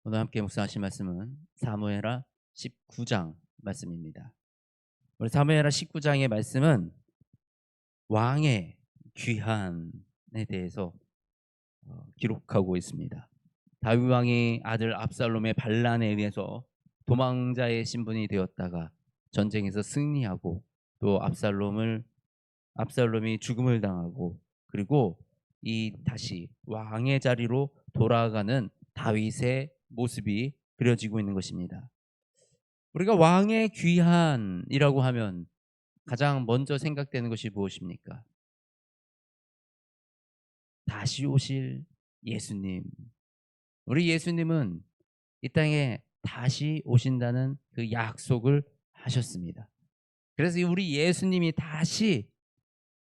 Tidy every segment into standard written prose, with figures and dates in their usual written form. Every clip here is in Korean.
오늘 함께 묵상하실 말씀은 사무엘하 19장 말씀입니다. 우리 사무엘하 19장의 말씀은 왕의 귀환에 대해서 기록하고 있습니다. 다윗 왕이 아들 압살롬의 반란에 의해서 도망자의 신분이 되었다가 전쟁에서 승리하고 또 압살롬이 죽음을 당하고 그리고 이 다시 왕의 자리로 돌아가는 다윗의 모습이 그려지고 있는 것입니다. 우리가 왕의 귀환이라고 하면 가장 먼저 생각되는 것이 무엇입니까? 다시 오실 예수님. 우리 예수님은 이 땅에 다시 오신다는 그 약속을 하셨습니다. 그래서 우리 예수님이 다시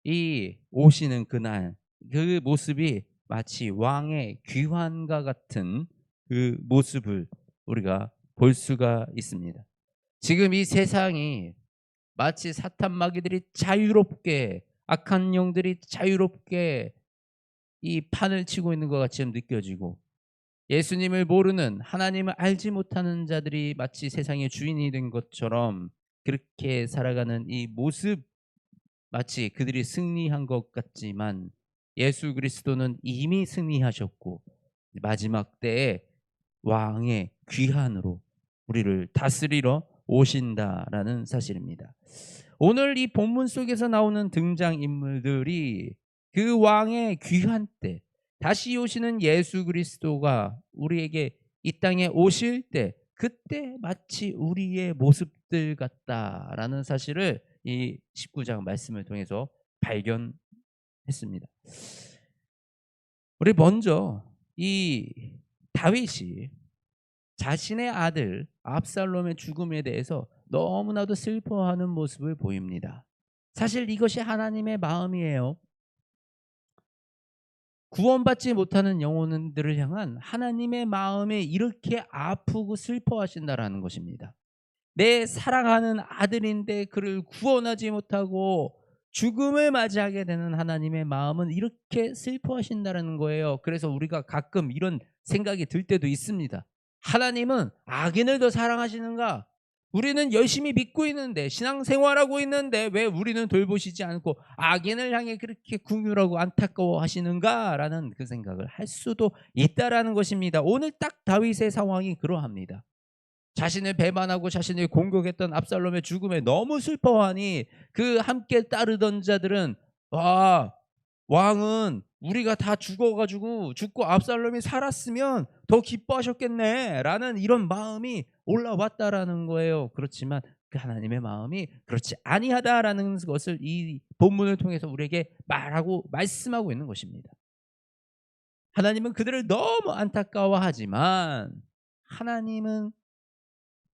이 오시는 그날 그 모습이 마치 왕의 귀환과 같은 그 모습을 우리가 볼 수가 있습니다. 지금 이 세상이 마치 사탄 마귀들이 자유롭게 악한 영들이 자유롭게 이 판을 치고 있는 것 같이 느껴지고 예수님을 모르는 하나님을 알지 못하는 자들이 마치 세상의 주인이 된 것처럼 그렇게 살아가는 이 모습 마치 그들이 승리한 것 같지만 예수 그리스도는 이미 승리하셨고 마지막 때에 왕의 귀환으로 우리를 다스리러 오신다라는 사실입니다. 오늘 이 본문 속에서 나오는 등장인물들이 그 왕의 귀환 때 다시 오시는 예수 그리스도가 우리에게 이 땅에 오실 때 그때 마치 우리의 모습들 같다라는 사실을 이 19장 말씀을 통해서 발견했습니다. 우리 먼저 이 다윗이 자신의 아들 압살롬의 죽음에 대해서 너무나도 슬퍼하는 모습을 보입니다. 사실 이것이 하나님의 마음이에요. 구원받지 못하는 영혼들을 향한 하나님의 마음에 이렇게 아프고 슬퍼하신다라는 것입니다. 내 사랑하는 아들인데 그를 구원하지 못하고 죽음을 맞이하게 되는 하나님의 마음은 이렇게 슬퍼하신다는 거예요. 그래서 우리가 가끔 이런 생각이 들 때도 있습니다. 하나님은 악인을 더 사랑하시는가? 우리는 열심히 믿고 있는데 신앙생활하고 있는데 왜 우리는 돌보시지 않고 악인을 향해 그렇게 궁휼하고 안타까워하시는가라는 그 생각을 할 수도 있다라는 것입니다. 오늘 딱 다윗의 상황이 그러합니다. 자신을 배반하고 자신을 공격했던 압살롬의 죽음에 너무 슬퍼하니 그 함께 따르던 자들은 와 왕은 우리가 다 죽고 압살롬이 살았으면 더 기뻐하셨겠네라는 이런 마음이 올라왔다라는 거예요. 그렇지만 그 하나님의 마음이 그렇지 아니하다라는 것을 이 본문을 통해서 우리에게 말씀하고 있는 것입니다. 하나님은 그들을 너무 안타까워하지만 하나님은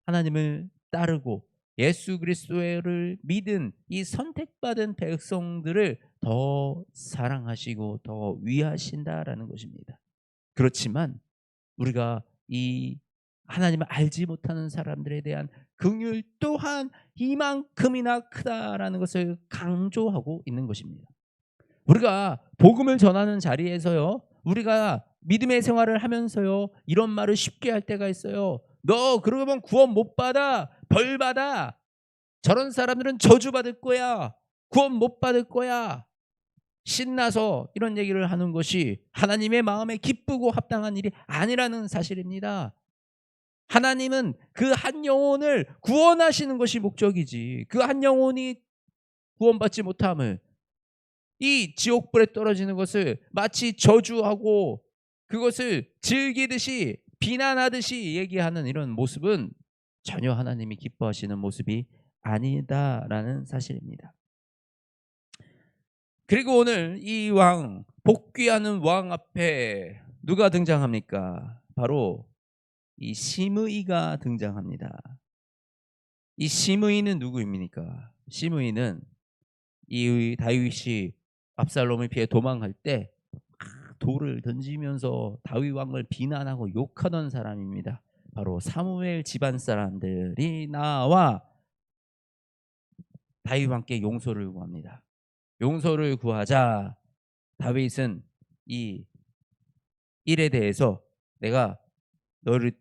하나님을 따르고 예수 그리스도를 믿은 이 선택받은 백성들을 더 사랑하시고 더 위하신다라는 것입니다. 그렇지만 우리가 이 하나님을 알지 못하는 사람들에 대한 긍휼 또한 이만큼이나 크다라는 것을 강조하고 있는 것입니다. 우리가 복음을 전하는 자리에서요. 우리가 믿음의 생활을 하면서요. 이런 말을 쉽게 할 때가 있어요. 너 그러면 구원 못 받아. 벌 받아. 저런 사람들은 저주받을 거야. 구원 못 받을 거야. 신나서 이런 얘기를 하는 것이 하나님의 마음에 기쁘고 합당한 일이 아니라는 사실입니다. 하나님은 그 한 영혼을 구원하시는 것이 목적이지. 그 한 영혼이 구원받지 못함을 이 지옥불에 떨어지는 것을 마치 저주하고 그것을 즐기듯이 비난하듯이 얘기하는 이런 모습은 전혀 하나님이 기뻐하시는 모습이 아니다라는 사실입니다. 그리고 오늘 이 복귀하는 왕 앞에 누가 등장합니까? 바로 이 시므이가 등장합니다. 이 시므이는 누구입니까? 시므이는 이 다윗이 압살롬을 피해 도망갈 때 돌을 던지면서 다윗 왕을 비난하고 욕하던 사람입니다. 바로 사무엘 집안 사람들이 나와 다윗 왕께 용서를 구합니다. 용서를 구하자 다윗은 이 일에 대해서 내가 너를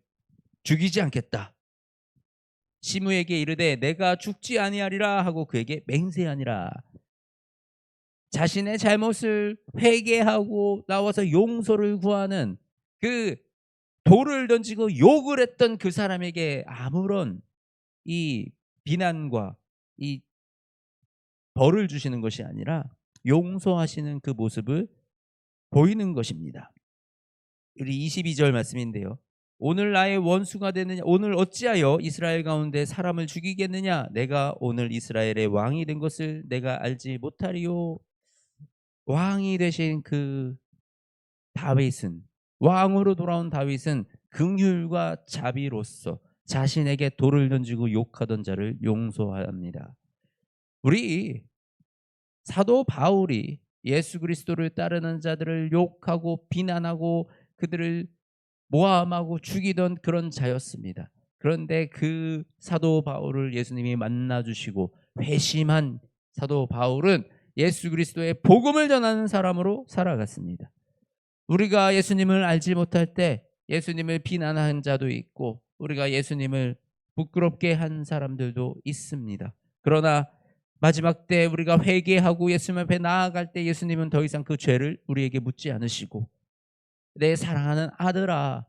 죽이지 않겠다. 시므에게 이르되 내가 죽지 아니하리라 하고 그에게 맹세하니라. 자신의 잘못을 회개하고 나와서 용서를 구하는 그 돌을 던지고 욕을 했던 그 사람에게 아무런 이 비난과 이 벌을 주시는 것이 아니라 용서하시는 그 모습을 보이는 것입니다. 우리 22절 말씀인데요. 오늘 나의 원수가 되느냐, 오늘 어찌하여 이스라엘 가운데 사람을 죽이겠느냐, 내가 오늘 이스라엘의 왕이 된 것을 내가 알지 못하리요. 왕이 되신 그 다윗은, 왕으로 돌아온 다윗은 긍휼과 자비로서 자신에게 돌을 던지고 욕하던 자를 용서합니다. 우리 사도 바울이 예수 그리스도를 따르는 자들을 욕하고 비난하고 그들을 모함하고 죽이던 그런 자였습니다. 그런데 그 사도 바울을 예수님이 만나 주시고 회심한 사도 바울은 예수 그리스도의 복음을 전하는 사람으로 살아갔습니다. 우리가 예수님을 알지 못할 때 예수님을 비난한 자도 있고 우리가 예수님을 부끄럽게 한 사람들도 있습니다. 그러나 마지막 때 우리가 회개하고 예수님 앞에 나아갈 때 예수님은 더 이상 그 죄를 우리에게 묻지 않으시고 내 사랑하는 아들아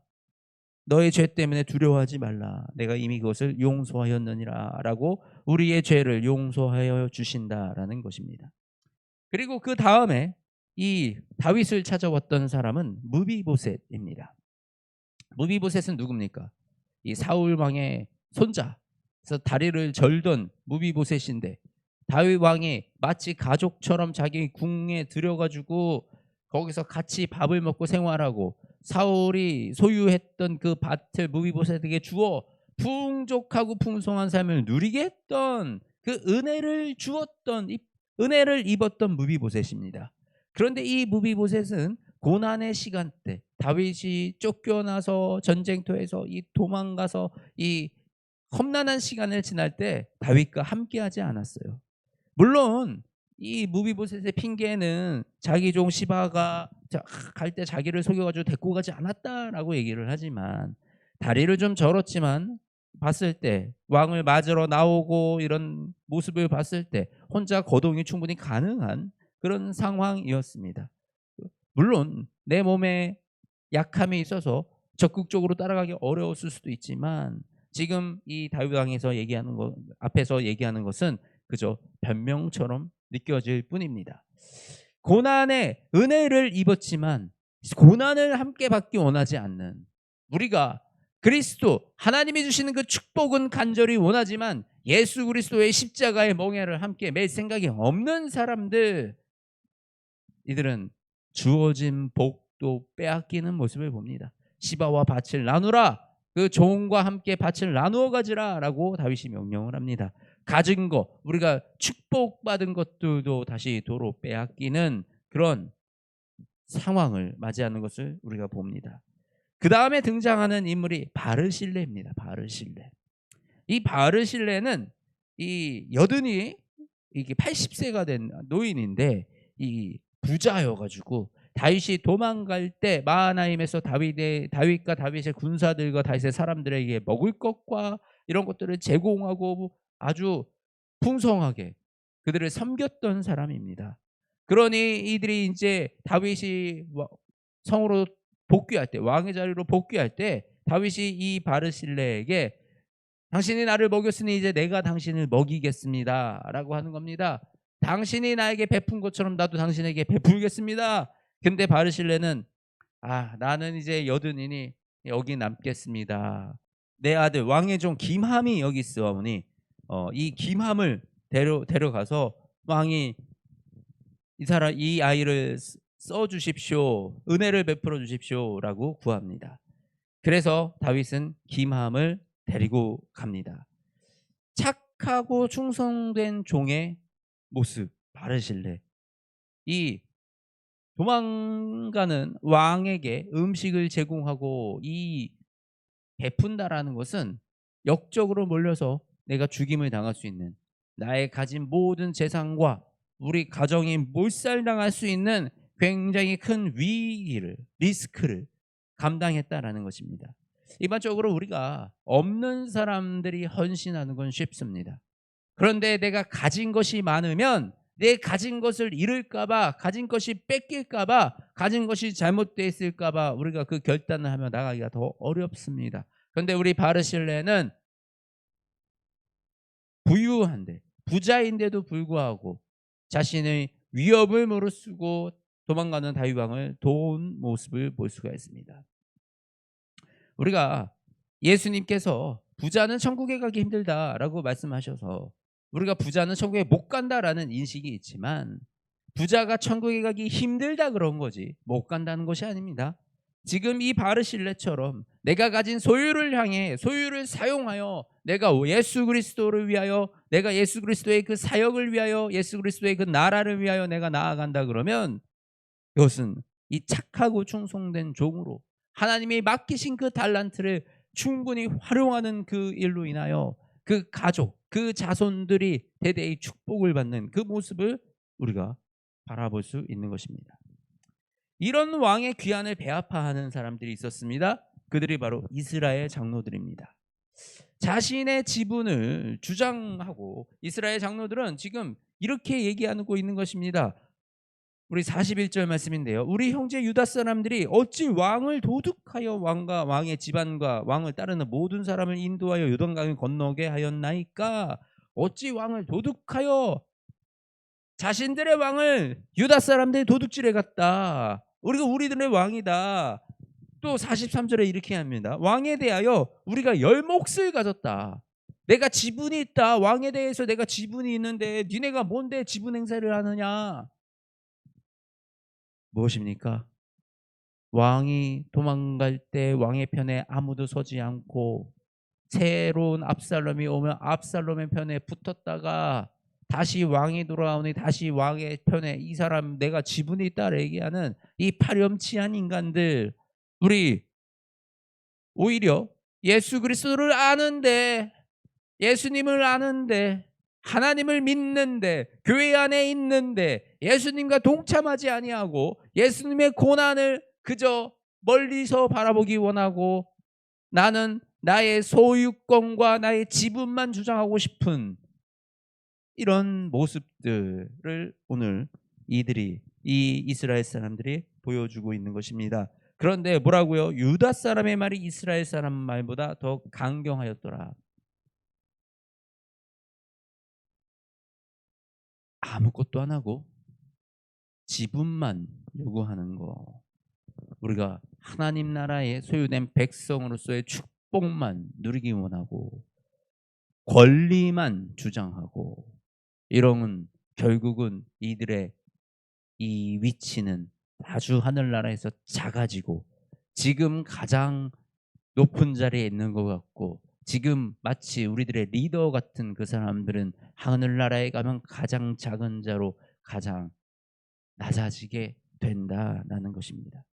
너의 죄 때문에 두려워하지 말라. 내가 이미 그것을 용서하였느니라 라고 우리의 죄를 용서하여 주신다라는 것입니다. 그리고 그 다음에 이 다윗을 찾아왔던 사람은 무비보셋입니다. 무비보셋은 누굽니까? 이 사울 왕의 손자. 그래서 다리를 절던 무비보셋인데 다윗 왕이 마치 가족처럼 자기 궁에 들여가지고 거기서 같이 밥을 먹고 생활하고 사울이 소유했던 그 밭을 무비보셋에게 주어 풍족하고 풍성한 삶을 누리게 했던 그 은혜를 주었던 은혜를 입었던 무비보셋입니다. 그런데 이 무비보셋은 고난의 시간대 다윗이 쫓겨나서 전쟁터에서 이 도망가서 이 험난한 시간을 지날 때 다윗과 함께하지 않았어요. 물론 이 무비보셋의 핑계는 자기 종 시바가 갈 때 자기를 속여가지고 데리고 가지 않았다라고 얘기를 하지만 다리를 좀 절었지만 봤을 때 왕을 맞으러 나오고 이런 모습을 봤을 때 혼자 거동이 충분히 가능한 그런 상황이었습니다. 물론 내 몸에 약함이 있어서 적극적으로 따라가기 어려웠을 수도 있지만 지금 이 다윗 왕에서 얘기하는 것 앞에서 얘기하는 것은 그저 변명처럼 느껴질 뿐입니다. 고난의 은혜를 입었지만 고난을 함께 받기 원하지 않는 우리가 그리스도 하나님이 주시는 그 축복은 간절히 원하지만 예수 그리스도의 십자가의 멍에를 함께 맬 생각이 없는 사람들 이들은 주어진 복도 빼앗기는 모습을 봅니다. 시바와 밭을 나누라 그 종과 함께 밭을 나누어 가지라 라고 다윗이 명령을 합니다. 가진 것 우리가 축복받은 것들도 다시 도로 빼앗기는 그런 상황을 맞이하는 것을 우리가 봅니다. 그 다음에 등장하는 인물이 바르실레입니다. 바르실레. 이 바르실레는 이 여든이 이게 80세가 된 노인인데 이 부자여가지고 다윗이 도망갈 때 마하나임에서 다윗과 다윗의 군사들과 다윗의 사람들에게 먹을 것과 이런 것들을 제공하고 아주 풍성하게 그들을 섬겼던 사람입니다. 그러니 이들이 이제 다윗이 성으로 복귀할 때 왕의 자리로 복귀할 때 다윗이 이 바르실레에게 당신이 나를 먹였으니 이제 내가 당신을 먹이겠습니다 라고 하는 겁니다. 당신이 나에게 베푼 것처럼 나도 당신에게 베풀겠습니다. 근데 바르실레는 나는 이제 여든이니 여기 남겠습니다. 내 아들 왕의 종 김함이 여기 있으오니 이 김함을 데려가서 왕이 이 아이를 써 주십시오. 은혜를 베풀어 주십시오라고 구합니다. 그래서 다윗은 김함을 데리고 갑니다. 착하고 충성된 종의 모습 바르실레. 이 도망가는 왕에게 음식을 제공하고 이 베푼다라는 것은 역적으로 몰려서 내가 죽임을 당할 수 있는 나의 가진 모든 재산과 우리 가정이 몰살당할 수 있는 굉장히 큰 위기를 리스크를 감당했다라는 것입니다. 일반적으로 우리가 없는 사람들이 헌신하는 건 쉽습니다. 그런데 내가 가진 것이 많으면 내 가진 것을 잃을까 봐, 가진 것이 뺏길까 봐, 가진 것이 잘못됐을까 봐 우리가 그 결단을 하며 나가기가 더 어렵습니다. 그런데 우리 바르실레는 부유한데, 부자인데도 불구하고 자신의 위협을 무릅쓰고 도망가는 다윗 왕을 도운 모습을 볼 수가 있습니다. 우리가 예수님께서 부자는 천국에 가기 힘들다라고 말씀하셔서 우리가 부자는 천국에 못 간다라는 인식이 있지만, 부자가 천국에 가기 힘들다 그런 거지 못 간다는 것이 아닙니다. 지금 이 바르실레처럼 내가 가진 소유를 향해, 소유를 사용하여 내가 예수 그리스도를 위하여, 내가 예수 그리스도의 그 사역을 위하여, 예수 그리스도의 그 나라를 위하여 내가 나아간다 그러면, 이것은 이 착하고 충성된 종으로 하나님이 맡기신 그 달란트를 충분히 활용하는 그 일로 인하여 그 가족, 그 자손들이 대대의 축복을 받는 그 모습을 우리가 바라볼 수 있는 것입니다. 이런 왕의 귀환을 배아파하는 사람들이 있었습니다. 그들이 바로 이스라엘 장로들입니다. 자신의 지분을 주장하고, 이스라엘 장로들은 지금 이렇게 얘기하고 있는 것입니다. 우리 41절 말씀인데요. 우리 형제 유다 사람들이 어찌 왕을 도둑하여 왕과 왕의 집안과 왕을 따르는 모든 사람을 인도하여 요단강을 건너게 하였나이까? 어찌 왕을 도둑하여, 자신들의 왕을 유다 사람들이 도둑질해 갔다. 우리가 우리들의 왕이다. 또 43절에 이렇게 합니다. 왕에 대하여 우리가 열 몫을 가졌다. 내가 지분이 있다. 왕에 대해서 내가 지분이 있는데 니네가 뭔데 지분 행사를 하느냐? 무엇입니까? 왕이 도망갈 때 왕의 편에 아무도 서지 않고 새로운 압살롬이 오면 압살롬의 편에 붙었다가 다시 왕이 돌아오니 다시 왕의 편에, 이 사람 내가 지분이 있다 얘기하는 이 파렴치한 인간들, 우리 오히려 예수 그리스도를 아는데, 예수님을 아는데, 하나님을 믿는데, 교회 안에 있는데 예수님과 동참하지 아니하고 예수님의 고난을 그저 멀리서 바라보기 원하고 나는 나의 소유권과 나의 지분만 주장하고 싶은 이런 모습들을 오늘 이 이스라엘 사람들이 보여주고 있는 것입니다. 그런데 뭐라고요? 유다 사람의 말이 이스라엘 사람 말보다 더 강경하였더라. 아무것도 안 하고 지분만 요구하는 거, 우리가 하나님 나라의 소유된 백성으로서의 축복만 누리기 원하고 권리만 주장하고, 이런 결국은 이들의 이 위치는 아주 하늘나라에서 작아지고 지금 가장 높은 자리에 있는 것 같고, 지금 마치 우리들의 리더 같은 그 사람들은 하늘나라에 가면 가장 작은 자로 가장 낮아지게 된다라는 것입니다.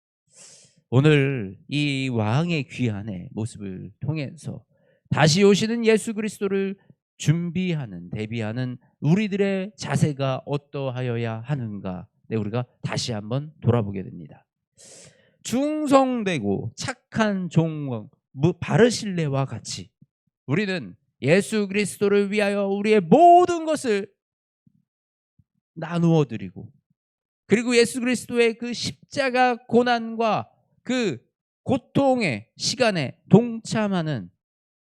오늘 이 왕의 귀환의 모습을 통해서 다시 오시는 예수 그리스도를 준비하는, 대비하는 우리들의 자세가 어떠하여야 하는가, 우리가 다시 한번 돌아보게 됩니다. 충성되고 착한 종 바르실레와 같이 우리는 예수 그리스도를 위하여 우리의 모든 것을 나누어 드리고, 그리고 예수 그리스도의 그 십자가 고난과 그 고통의 시간에 동참하는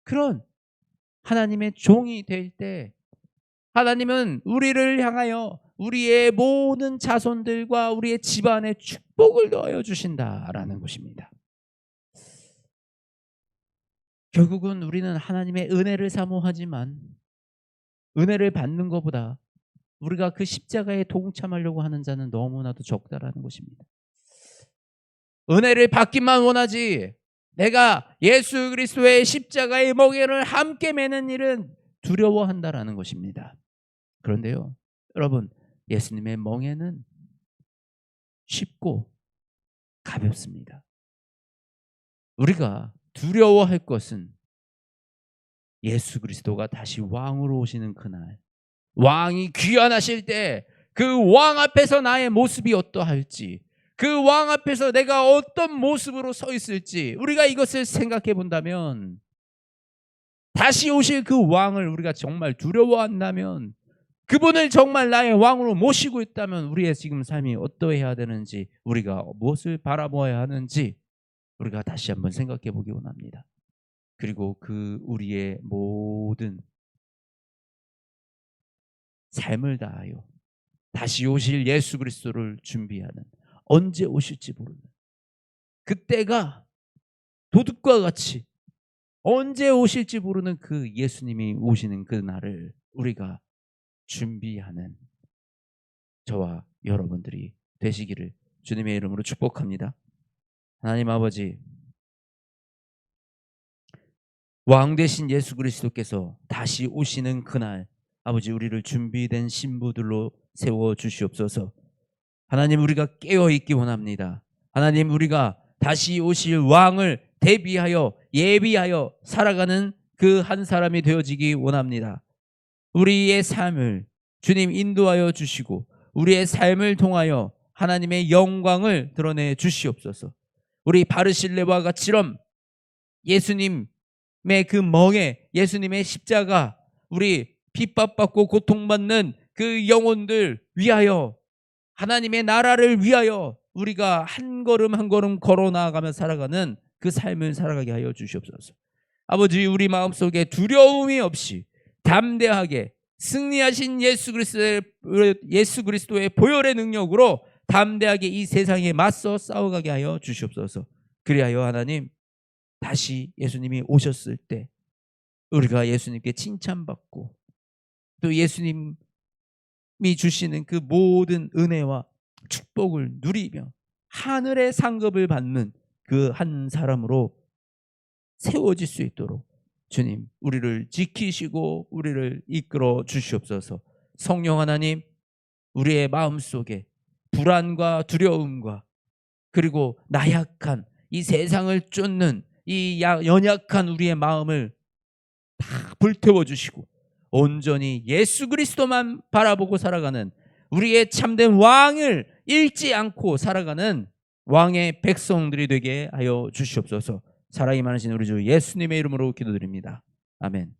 그런 하나님의 종이 될 때, 하나님은 우리를 향하여 우리의 모든 자손들과 우리의 집안에 축복을 더하여 주신다라는 것입니다. 결국은 우리는 하나님의 은혜를 사모하지만 은혜를 받는 것보다 우리가 그 십자가에 동참하려고 하는 자는 너무나도 적다라는 것입니다. 은혜를 받기만 원하지 내가 예수 그리스도의 십자가의 멍에를 함께 매는 일은 두려워한다라는 것입니다. 그런데요, 여러분, 예수님의 멍에는 쉽고 가볍습니다. 우리가 두려워할 것은 예수 그리스도가 다시 왕으로 오시는 그날, 왕이 귀환하실 때 그 왕 앞에서 나의 모습이 어떠할지, 그 왕 앞에서 내가 어떤 모습으로 서 있을지 우리가 이것을 생각해 본다면, 다시 오실 그 왕을 우리가 정말 두려워한다면, 그분을 정말 나의 왕으로 모시고 있다면 우리의 지금 삶이 어떠해야 되는지, 우리가 무엇을 바라보아야 하는지 우리가 다시 한번 생각해 보기 원합니다. 그리고 그 우리의 모든 삶을 다하여 다시 오실 예수 그리스도를 준비하는, 언제 오실지 모르는 그때가 도둑과 같이 언제 오실지 모르는 그 예수님이 오시는 그 날을 우리가 준비하는 저와 여러분들이 되시기를 주님의 이름으로 축복합니다. 하나님 아버지, 왕 되신 예수 그리스도께서 다시 오시는 그날, 아버지 우리를 준비된 신부들로 세워 주시옵소서. 하나님, 우리가 깨어 있기 원합니다. 하나님, 우리가 다시 오실 왕을 대비하여 예비하여 살아가는 그 한 사람이 되어지기 원합니다. 우리의 삶을 주님 인도하여 주시고 우리의 삶을 통하여 하나님의 영광을 드러내 주시옵소서. 우리 바르실레와 같이럼 예수님의 그 멍에, 예수님의 십자가, 우리 핍박받고 고통받는 그 영혼들 위하여, 하나님의 나라를 위하여 우리가 한 걸음 한 걸음 걸어 나아가며 살아가는 그 삶을 살아가게 하여 주시옵소서. 아버지, 우리 마음속에 두려움이 없이 담대하게 승리하신 예수 그리스도의 보혈의 능력으로 담대하게 이 세상에 맞서 싸워가게 하여 주시옵소서. 그리하여 하나님, 다시 예수님이 오셨을 때 우리가 예수님께 칭찬받고 또 예수님이 주시는 그 모든 은혜와 축복을 누리며 하늘의 상급을 받는 그 한 사람으로 세워질 수 있도록 주님, 우리를 지키시고 우리를 이끌어 주시옵소서. 성령 하나님, 우리의 마음속에 불안과 두려움과 그리고 나약한 이 세상을 쫓는 이 연약한 우리의 마음을 다 불태워 주시고 온전히 예수 그리스도만 바라보고 살아가는 우리의 참된 왕을 잃지 않고 살아가는 왕의 백성들이 되게 하여 주시옵소서. 사랑이 많으신 우리 주 예수님의 이름으로 기도드립니다. 아멘.